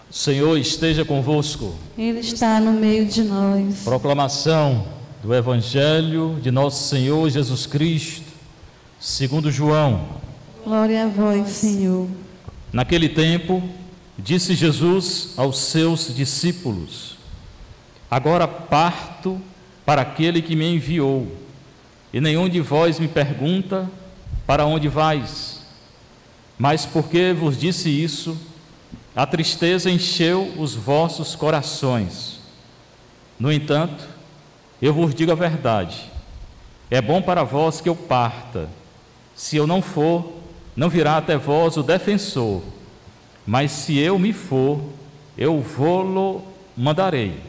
O Senhor esteja convosco. Ele está no meio de nós. Proclamação do Evangelho de nosso Senhor Jesus Cristo, segundo João. Glória a vós, Senhor. Naquele tempo, disse Jesus aos seus discípulos: Agora parto para aquele que me enviou, e nenhum de vós me pergunta: para onde vais? Mas porque vos disse isso, a tristeza encheu os vossos corações. No entanto, eu vos digo a verdade: é bom para vós que eu parta. Se eu não for, não virá até vós o defensor. Mas se eu me for, eu vô-lo mandarei.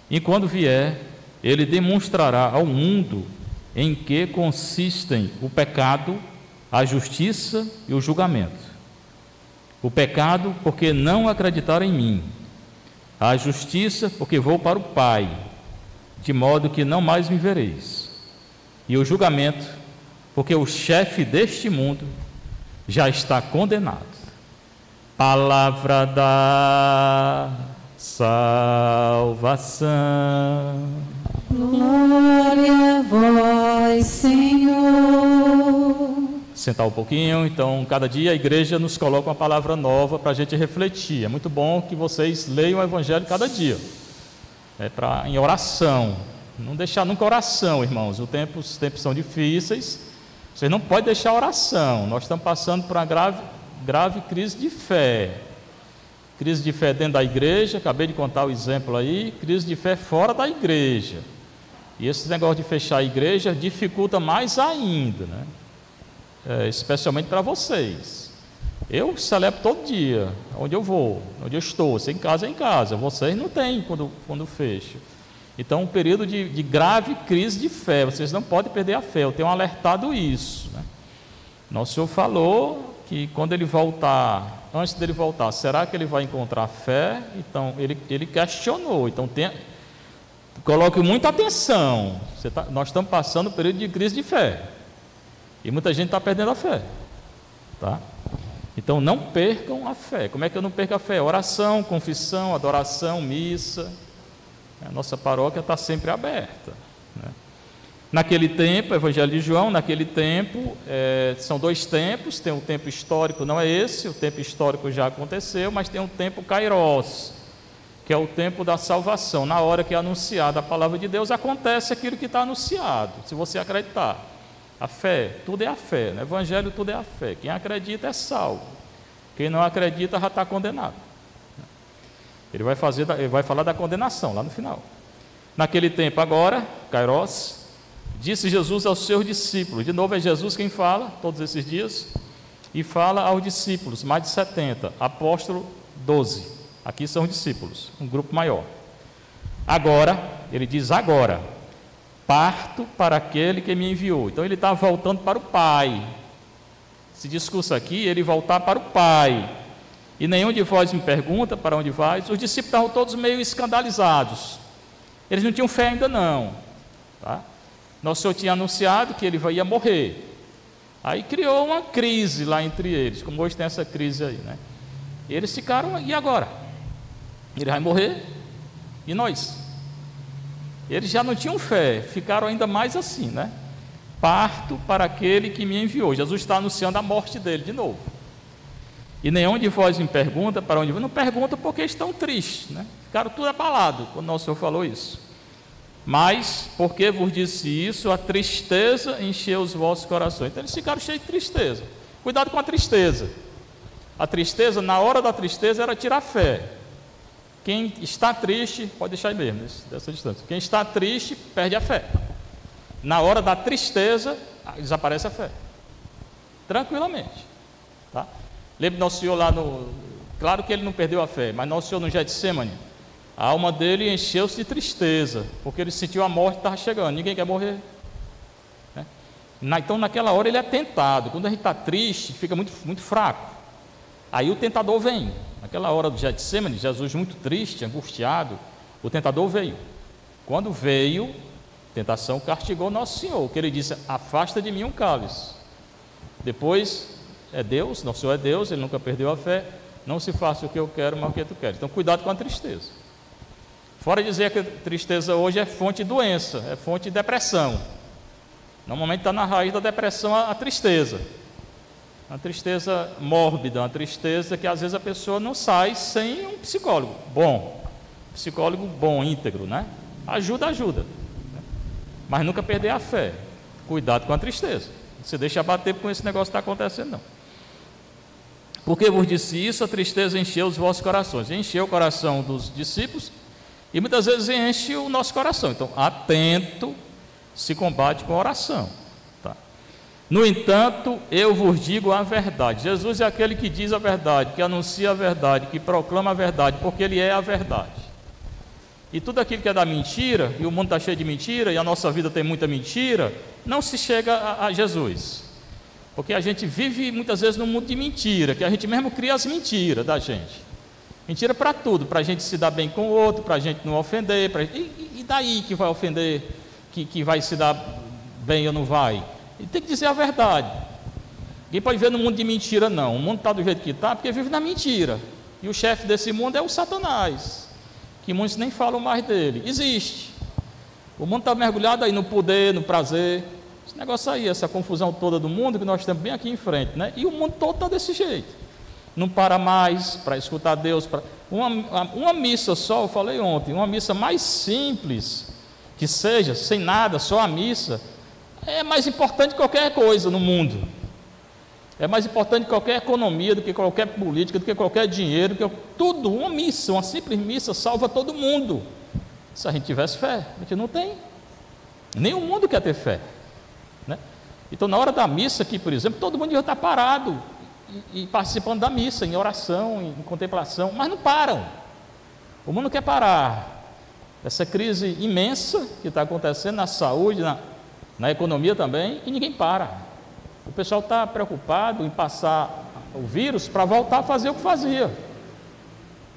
E quando vier, ele demonstrará ao mundo em que consistem o pecado, a justiça e o julgamento. O pecado, porque não acreditaram em mim. A justiça, porque vou para o Pai, de modo que não mais me vereis. E o julgamento, porque o chefe deste mundo já está condenado. Palavra da salvação. Glória a vós, Senhor. Sentar um pouquinho. Então, cada dia a igreja nos coloca uma palavra nova para a gente refletir. É muito bom que vocês leiam o Evangelho cada dia, em oração. Não deixar nunca oração, irmãos. Os tempos são difíceis. Vocês não podem deixar a oração. Nós estamos passando por uma grave crise de fé. Crise de fé dentro da igreja, acabei de contar o exemplo aí. Crise de fé fora da igreja. E esse negócio de fechar a igreja dificulta mais ainda, né? Especialmente para vocês. Eu celebro todo dia, onde eu vou, onde eu estou. Se em casa é em casa, vocês não têm quando fecha. Então, um período de grave crise de fé, vocês não podem perder a fé. Eu tenho alertado isso, né? Nosso Senhor falou que quando ele voltar, antes dele voltar, será que ele vai encontrar fé? Então, ele questionou. Então, coloque muita atenção. Nós estamos passando um período de crise de fé. E muita gente está perdendo a fé, tá? Então não percam a fé. Como é que eu não perco a fé? Oração, confissão, adoração, missa. A nossa paróquia está sempre aberta, né? Naquele tempo, Evangelho de João, naquele tempo, são dois tempos. Tem um tempo histórico, não é esse, o tempo histórico já aconteceu, mas tem um tempo kairos, que é o tempo da salvação. Na hora que é anunciada a palavra de Deus, acontece aquilo que está anunciado, se você acreditar. A fé, tudo é a fé, no Evangelho tudo é a fé. Quem acredita é salvo, quem não acredita já está condenado. Ele vai falar da condenação lá no final. Naquele tempo agora, kairos, disse Jesus aos seus discípulos. De novo é Jesus quem fala, todos esses dias, e fala aos discípulos, mais de 70, apóstolo 12, aqui são os discípulos, um grupo maior. Agora, ele diz agora, parto para aquele que me enviou. Então ele está voltando para o Pai. Esse discurso aqui, ele voltar para o Pai. E nenhum de vós me pergunta para onde vais. Os discípulos estavam todos meio escandalizados. Eles não tinham fé ainda não, tá? Nosso Senhor tinha anunciado que ele ia morrer. Aí criou uma crise lá entre eles, como hoje tem essa crise aí, né? E eles ficaram, e agora? Ele vai morrer? E nós? Eles já não tinham fé, ficaram ainda mais assim, né? Parto para aquele que me enviou. Jesus está anunciando a morte dele de novo. E nenhum de vós me pergunta para onde vai. Não pergunta porque estão tristes, né? Ficaram tudo abalado quando nosso Senhor falou isso. Mas, porque vos disse isso, a tristeza encheu os vossos corações. Então eles ficaram cheios de tristeza. Cuidado com a tristeza. A tristeza, na hora da tristeza, era tirar fé. Quem está triste, pode deixar aí mesmo, dessa distância. Quem está triste, perde a fé. Na hora da tristeza, desaparece a fé. Tranquilamente, tá? Lembra Nosso Senhor lá Claro que ele não perdeu a fé, mas Nosso Senhor no Getsemane, a alma dele encheu-se de tristeza, porque ele sentiu a morte estava chegando. Ninguém quer morrer, né? Então naquela hora ele é tentado. Quando a gente está triste, fica muito, muito fraco. Aí o tentador vem. Naquela hora do Getsemane, Jesus muito triste, angustiado, o tentador veio. Quando veio, a tentação castigou Nosso Senhor, que ele disse: afasta de mim um cálice. Depois, é Deus, Nosso Senhor é Deus, ele nunca perdeu a fé. Não se faça o que eu quero, mas o que tu queres. Então, cuidado com a tristeza. Fora dizer que a tristeza hoje é fonte de doença, é fonte de depressão. Normalmente está na raiz da depressão a tristeza. Uma tristeza mórbida, uma tristeza que às vezes a pessoa não sai sem um psicólogo bom. Psicólogo bom, íntegro, né? Ajuda. Mas nunca perder a fé. Cuidado com a tristeza. Não se deixa abater com esse negócio que está acontecendo, não. Porque vos disse isso, a tristeza encheu os vossos corações. Encheu o coração dos discípulos e muitas vezes enche o nosso coração. Então, atento, se combate com oração. Tá? No entanto, eu vos digo a verdade. Jesus é aquele que diz a verdade, que anuncia a verdade, que proclama a verdade, porque Ele é a verdade. E tudo aquilo que é da mentira, e o mundo está cheio de mentira, e a nossa vida tem muita mentira, não se chega a Jesus. Porque a gente vive muitas vezes num mundo de mentira, que a gente mesmo cria as mentiras da gente. Mentira para tudo, para a gente se dar bem com o outro, para a gente não ofender, e daí que vai ofender, que vai se dar bem ou não vai? E tem que dizer a verdade. Ninguém pode viver no mundo de mentira, não. O mundo está do jeito que está, porque vive na mentira. E o chefe desse mundo é o Satanás, que muitos nem falam mais dele. Existe. O mundo está mergulhado aí no poder, no prazer. Esse negócio aí, essa confusão toda do mundo que nós temos bem aqui em frente, né? E o mundo todo está desse jeito. Não para mais para escutar Deus. Uma missa só, eu falei ontem, uma missa mais simples que seja, sem nada, só a missa, é mais importante que qualquer coisa no mundo. É mais importante que qualquer economia, do que qualquer política, do que qualquer dinheiro, tudo. Uma missa, uma simples missa salva todo mundo. Se a gente tivesse fé, a gente não tem. Nem o mundo quer ter fé, né? Então, na hora da missa aqui, por exemplo, todo mundo devia estar parado e participando da missa, em oração, em contemplação, mas não param. O mundo quer parar. Essa crise imensa que está acontecendo na saúde, na economia também, e ninguém para. O pessoal está preocupado em passar o vírus para voltar a fazer o que fazia.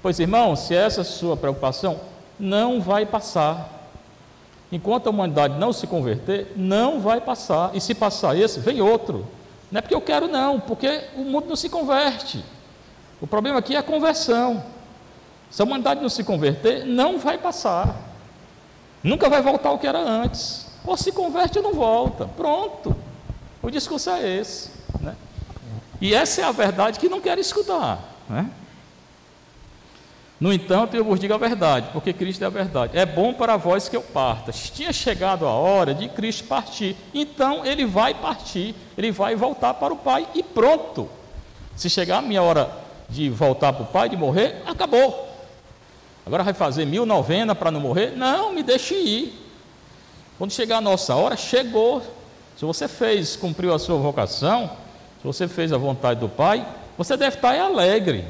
Pois, irmão, se essa é a sua preocupação, não vai passar. Enquanto a humanidade não se converter, não vai passar. E se passar esse, vem outro. Não é porque eu quero, não, porque o mundo não se converte. O problema aqui é a conversão. Se a humanidade não se converter, não vai passar. Nunca vai voltar ao que era antes. Ou se converte ou não volta. Pronto. O discurso é esse, né? E essa é a verdade que não quero escutar, né? No entanto, eu vos digo a verdade, porque Cristo é a verdade. É bom para vós que eu parta. Tinha chegado a hora de Cristo partir. Então, Ele vai partir, Ele vai voltar para o Pai e pronto. Se chegar a minha hora de voltar para o Pai, de morrer, acabou. Agora vai fazer 1000 novenas para não morrer? Não, me deixe ir. Quando chegar a nossa hora, chegou. Se você cumpriu a sua vocação, se você fez a vontade do Pai, você deve estar alegre,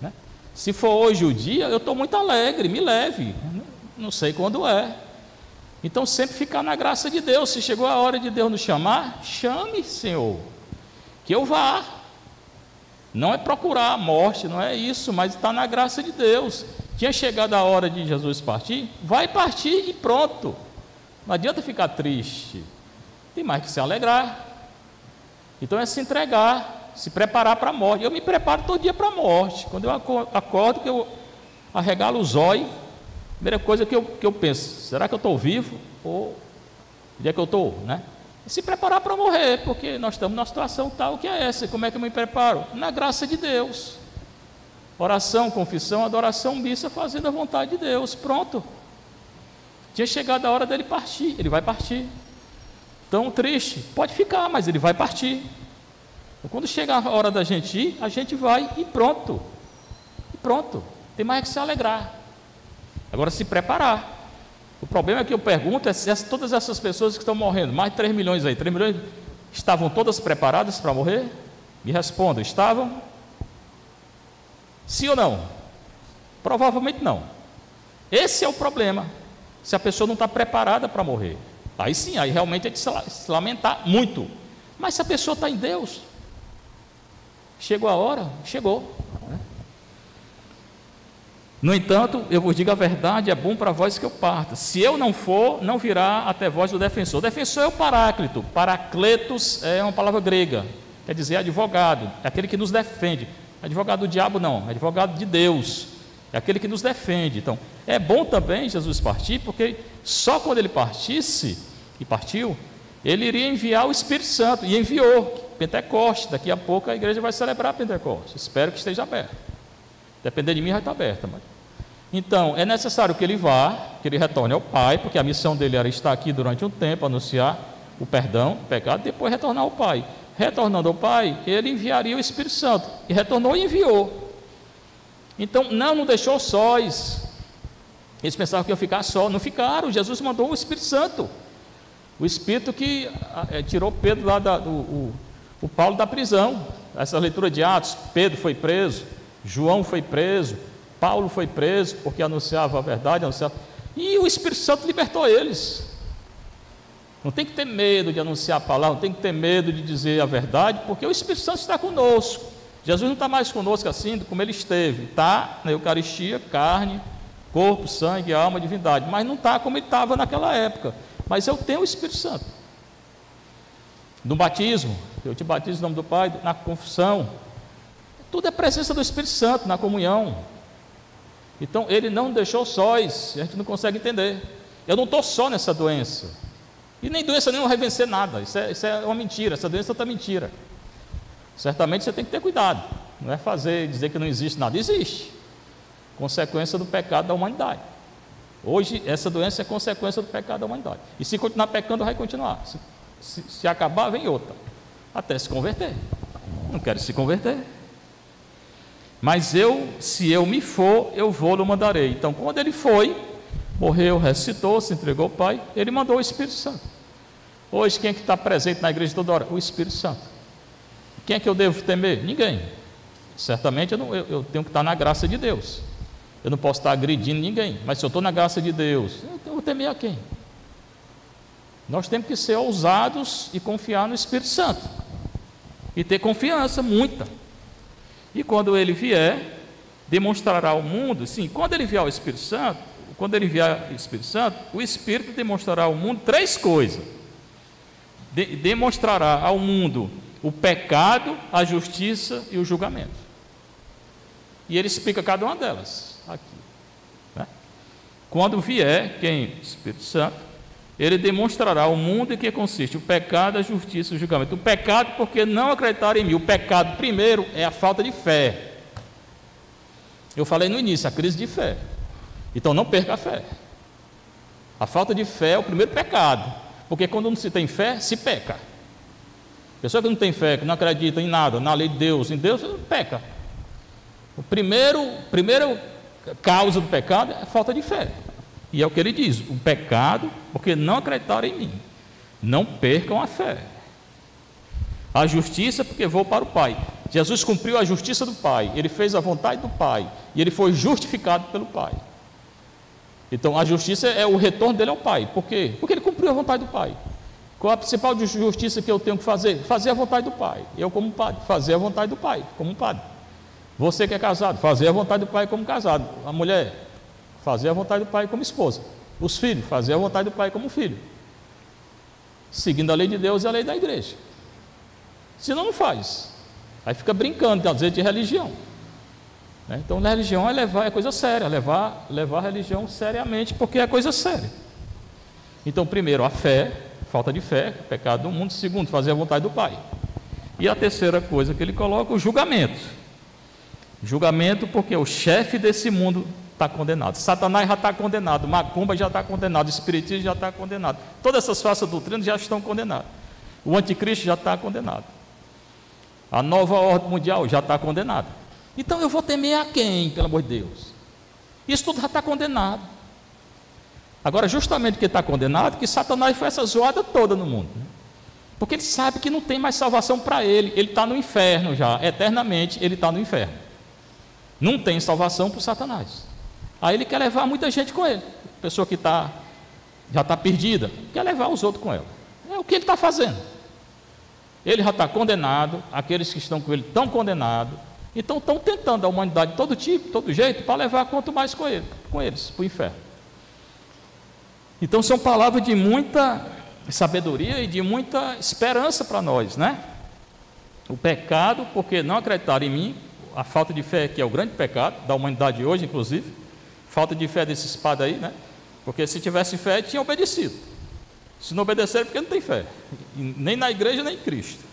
né? Se for hoje o dia, eu estou muito alegre, me leve, não sei quando é. Então sempre ficar na graça de Deus. Se chegou a hora de Deus nos chamar, chame, Senhor, que eu vá. Não é procurar a morte, não é isso, mas está na graça de Deus. Tinha chegado a hora de Jesus partir, vai partir e pronto. Não adianta ficar triste. Tem mais que se alegrar. Então é se entregar, se preparar para a morte. Eu me preparo todo dia para a morte. Quando eu acordo, que eu arregalo os olhos, a primeira coisa que eu penso, será que eu estou vivo? Ou onde é que eu estou, né? E se preparar para morrer, porque nós estamos numa situação tal que é essa. Como é que eu me preparo? Na graça de Deus. Oração, confissão, adoração, missa, fazendo a vontade de Deus. Pronto. Tinha chegado a hora dele partir, ele vai partir. Tão triste, pode ficar, mas ele vai partir. Então, quando chegar a hora da gente ir, a gente vai e pronto. E pronto, tem mais que se alegrar. Agora se preparar. O problema é que eu pergunto é se todas essas pessoas que estão morrendo, mais de 3 milhões aí, 3 milhões, estavam todas preparadas para morrer? Me respondam, estavam? Sim ou não? Provavelmente não. Esse é o problema. Se a pessoa não está preparada para morrer. Aí sim, aí realmente é de se lamentar muito. Mas se a pessoa está em Deus, chegou a hora, chegou. No entanto, eu vos digo a verdade, é bom para vós que eu parta. Se eu não for, não virá até vós o defensor. O defensor é o paráclito. Paracletos é uma palavra grega, quer dizer advogado, é aquele que nos defende. Advogado do diabo não, advogado de Deus, é aquele que nos defende. Então, é bom também Jesus partir, porque só quando ele partisse, e partiu, ele iria enviar o Espírito Santo, e enviou, Pentecostes. Daqui a pouco a igreja vai celebrar Pentecostes, espero que esteja aberta. Depender de mim, vai estar aberta. Mas... Então, é necessário que ele vá, que ele retorne ao Pai, porque a missão dele era estar aqui durante um tempo, anunciar o perdão, o pecado, depois retornar ao Pai. Retornando ao Pai, ele enviaria o Espírito Santo, e retornou e enviou. Então, não deixou sós. Eles pensavam que iam ficar só, não ficaram. Jesus mandou o Espírito Santo, o Espírito que tirou Pedro lá, o Paulo da prisão. Essa leitura de Atos, Pedro foi preso, João foi preso, Paulo foi preso, porque anunciava a verdade, e o Espírito Santo libertou eles. Não tem que ter medo de anunciar a palavra, não tem que ter medo de dizer a verdade, porque o Espírito Santo está conosco. Jesus não está mais conosco assim como ele esteve. Está na Eucaristia, carne, corpo, sangue, alma, divindade, mas não está como ele estava naquela época. Mas eu tenho o Espírito Santo. No batismo, eu te batizo em nome do Pai, na confissão, tudo é presença do Espírito Santo, na comunhão. Então, ele não deixou sós, a gente não consegue entender. Eu não estou só nessa doença, e nem doença nenhuma vai vencer nada, isso é uma mentira, essa doença é mentira. Certamente você tem que ter cuidado, não é dizer que não existe nada, existe, consequência do pecado da humanidade. Hoje, essa doença é consequência do pecado da humanidade, e se continuar pecando, vai continuar. Se acabar, vem outra, até se converter. Não quero se converter, mas se eu me for, eu vou, o mandarei. Então, quando ele foi, morreu, ressuscitou, se entregou ao Pai, ele mandou o Espírito Santo. Hoje, quem é que está presente na igreja toda hora? O Espírito Santo. Quem é que eu devo temer? Ninguém. Certamente eu tenho que estar na graça de Deus. Eu não posso estar agredindo ninguém, mas se eu estou na graça de Deus, eu vou temer a quem? Nós temos que ser ousados e confiar no Espírito Santo, e ter confiança, muita. E quando ele vier, demonstrará ao mundo, sim, quando ele enviar o Espírito Santo, o Espírito demonstrará ao mundo três coisas. Demonstrará ao mundo o pecado, a justiça e o julgamento. E ele explica cada uma delas aqui, né? Quando vier, o Espírito Santo, ele demonstrará ao mundo em que consiste o pecado, a justiça e o julgamento. O pecado, porque não acreditaram em mim. O pecado, primeiro, é a falta de fé. Eu falei no início, a crise de fé. Então não perca a fé. A falta de fé é o primeiro pecado, porque quando não se tem fé, se peca. A pessoa que não tem fé, que não acredita em nada, na lei de Deus, em Deus, peca. O primeiro causa do pecado é a falta de fé. E é o que ele diz: o pecado, porque não acreditaram em mim. Não percam a fé. A justiça, porque vou para o Pai. Jesus cumpriu a justiça do Pai, ele fez a vontade do Pai, e ele foi justificado pelo Pai. Então a justiça é o retorno dele ao Pai. Por quê? Porque ele cumpriu a vontade do Pai. Qual a principal justiça que eu tenho que fazer? Fazer a vontade do Pai. Eu, como padre, fazer a vontade do Pai, como padre. Você que é casado, fazer a vontade do Pai como casado. A mulher, fazer a vontade do Pai como esposa. Os filhos, fazer a vontade do Pai como filho, seguindo a lei de Deus e a lei da igreja. Senão não faz. Aí fica brincando, às vezes, de religião, né? Então a religião é coisa séria, levar a religião seriamente, porque é coisa séria. Então, primeiro, a fé, falta de fé, pecado do mundo. Segundo, fazer a vontade do Pai. E a terceira coisa que ele coloca, o julgamento. Julgamento, porque o chefe desse mundo está condenado. Satanás já está condenado, macumba já está condenado, espiritismo já está condenado. Todas essas falsas doutrinas já estão condenadas. O anticristo já está condenado. A nova ordem mundial já está condenada. Então eu vou temer a quem, pelo amor de Deus? Isso tudo já está condenado. Agora, justamente porque está condenado, que Satanás faz essa zoada toda no mundo, né? Porque ele sabe que não tem mais salvação para ele. Ele está no inferno já, eternamente ele está no inferno. Não tem salvação para o Satanás. Aí ele quer levar muita gente com ele. A pessoa que já está perdida, quer levar os outros com ela. É o que ele está fazendo. Ele já está condenado, aqueles que estão com ele estão condenados. Então estão tentando a humanidade de todo tipo, todo jeito, para levar quanto mais com eles para o inferno. Então são palavras de muita sabedoria e de muita esperança para nós, né? O pecado, porque não acreditaram em mim, a falta de fé, que é o grande pecado da humanidade hoje, inclusive, falta de fé desses padres aí, né? Porque se tivesse fé, tinha obedecido. Se não obedeceram, porque não tem fé, nem na igreja, nem em Cristo.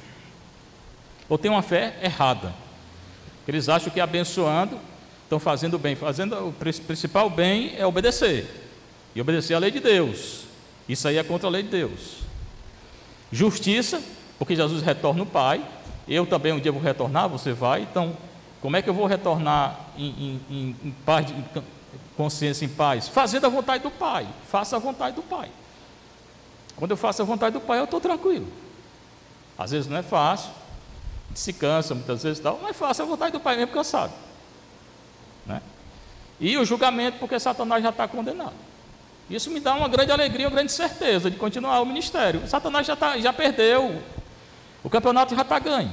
Ou tem uma fé errada. Eles acham que abençoando, estão fazendo bem. O principal bem é obedecer. E obedecer à lei de Deus. Isso aí é contra a lei de Deus. Justiça, porque Jesus retorna no Pai. Eu também um dia vou retornar, você vai. Então, como é que eu vou retornar em paz, em consciência, em paz? Fazendo a vontade do Pai. Faça a vontade do Pai. Quando eu faço a vontade do Pai, eu estou tranquilo. Às vezes não é fácil, se cansa muitas vezes, mas faça a vontade do Pai mesmo cansado, né? E o julgamento, porque Satanás já está condenado. Isso me dá uma grande alegria, uma grande certeza de continuar o ministério. Satanás já perdeu, o campeonato já está ganho.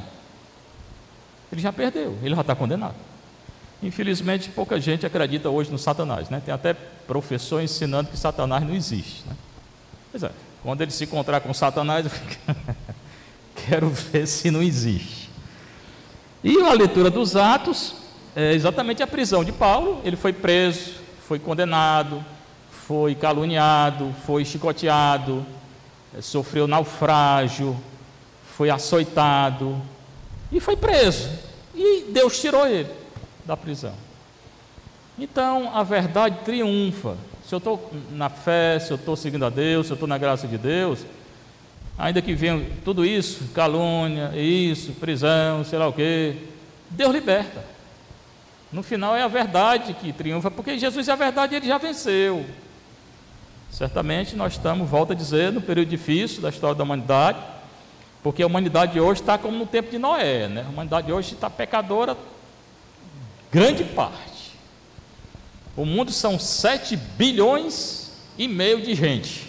Ele já perdeu, ele já está condenado. Infelizmente, pouca gente acredita hoje no Satanás, né? Tem até professor ensinando que Satanás não existe, né? Pois é, quando ele se encontrar com Satanás, eu quero ver se não existe. E a leitura dos Atos é exatamente a prisão de Paulo. Ele foi preso, foi condenado, foi caluniado, foi chicoteado, sofreu naufrágio, foi açoitado e foi preso. E Deus tirou ele da prisão. Então a verdade triunfa. Se eu estou na fé, se eu estou seguindo a Deus, se eu estou na graça de Deus, ainda que venha tudo isso, calúnia, isso, prisão, sei lá o quê, Deus liberta. No final é a verdade que triunfa, porque Jesus é a verdade e Ele já venceu. Certamente nós estamos, volto a dizer, no período difícil da história da humanidade, porque a humanidade hoje está como no tempo de Noé, né? A humanidade hoje está pecadora, grande parte. O mundo são 7,5 bilhões de gente.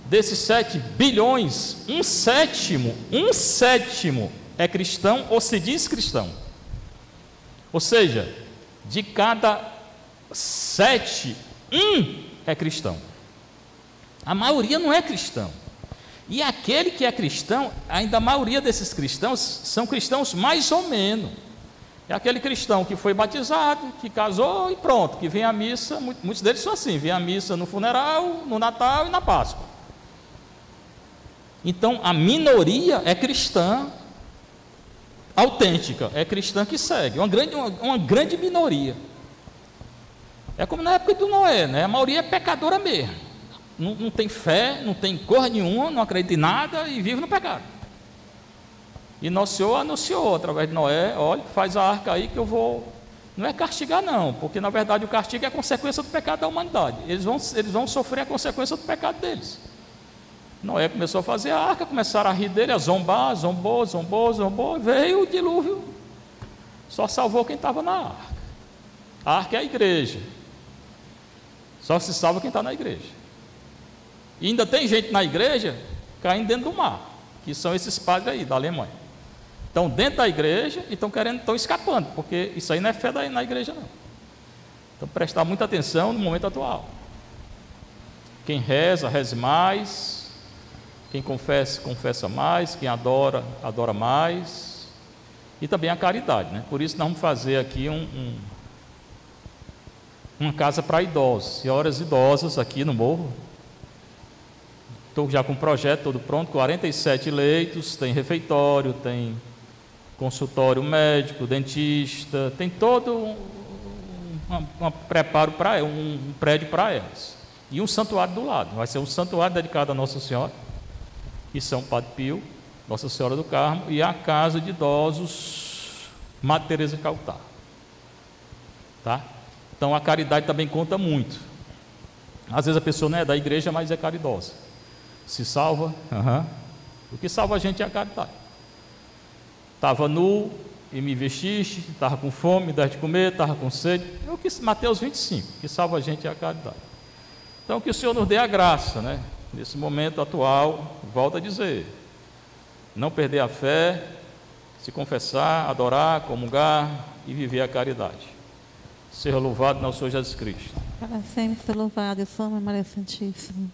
Desses 7 bilhões, um sétimo é cristão ou se diz cristão. Ou seja, de cada 7, 1 é cristão. A maioria não é cristão. E aquele que é cristão, ainda a maioria desses cristãos são cristãos mais ou menos. É aquele cristão que foi batizado, que casou e pronto, que vem à missa. Muitos deles são assim, vem à missa no funeral, no Natal e na Páscoa. Então a minoria é cristã autêntica, é cristã que segue, uma grande minoria. É como na época do Noé, né? A maioria é pecadora mesmo, não tem fé, não tem cor nenhuma, não acredita em nada e vive no pecado. E Nosso Senhor anunciou através de Noé: olha, faz a arca aí que eu vou, não é castigar não, porque na verdade o castigo é a consequência do pecado da humanidade, eles vão sofrer a consequência do pecado deles. Noé começou a fazer a arca, começaram a rir dele, a zombar, zombou, veio o dilúvio, só salvou quem estava na arca. A arca é a igreja, só se salva quem está na igreja. E ainda tem gente na igreja caindo dentro do mar, que são esses padres aí da Alemanha. Estão dentro da igreja e estão escapando, porque isso aí não é fé na igreja não. Então prestar muita atenção no momento atual. Quem reza, reze mais. Quem confessa, confessa mais. Quem adora, adora mais. E também a caridade, né? Por isso nós vamos fazer aqui uma casa para idosos, senhoras idosas aqui no morro. Estou já com o projeto todo pronto, 47 leitos, tem refeitório, tem consultório médico, dentista, tem todo um preparo para um prédio para elas. E um santuário do lado, vai ser um santuário dedicado a Nossa Senhora e São Padre Pio, Nossa Senhora do Carmo, e a casa de idosos Madre Teresa de Calcutá. Tá? Então a caridade também conta muito. Às vezes a pessoa não é da igreja, mas é caridosa. Se salva, o que salva a gente é a caridade. Estava nu e me vestiste, estava com fome, me deste de comer, estava com sede. Mateus 25, o que salva a gente é a caridade. Então que o Senhor nos dê a graça, né? Nesse momento atual, volto a dizer, não perder a fé, se confessar, adorar, comungar e viver a caridade. Seja louvado nosso Senhor Jesus Cristo. Para sempre ser louvado, eu sou a Maria Santíssima.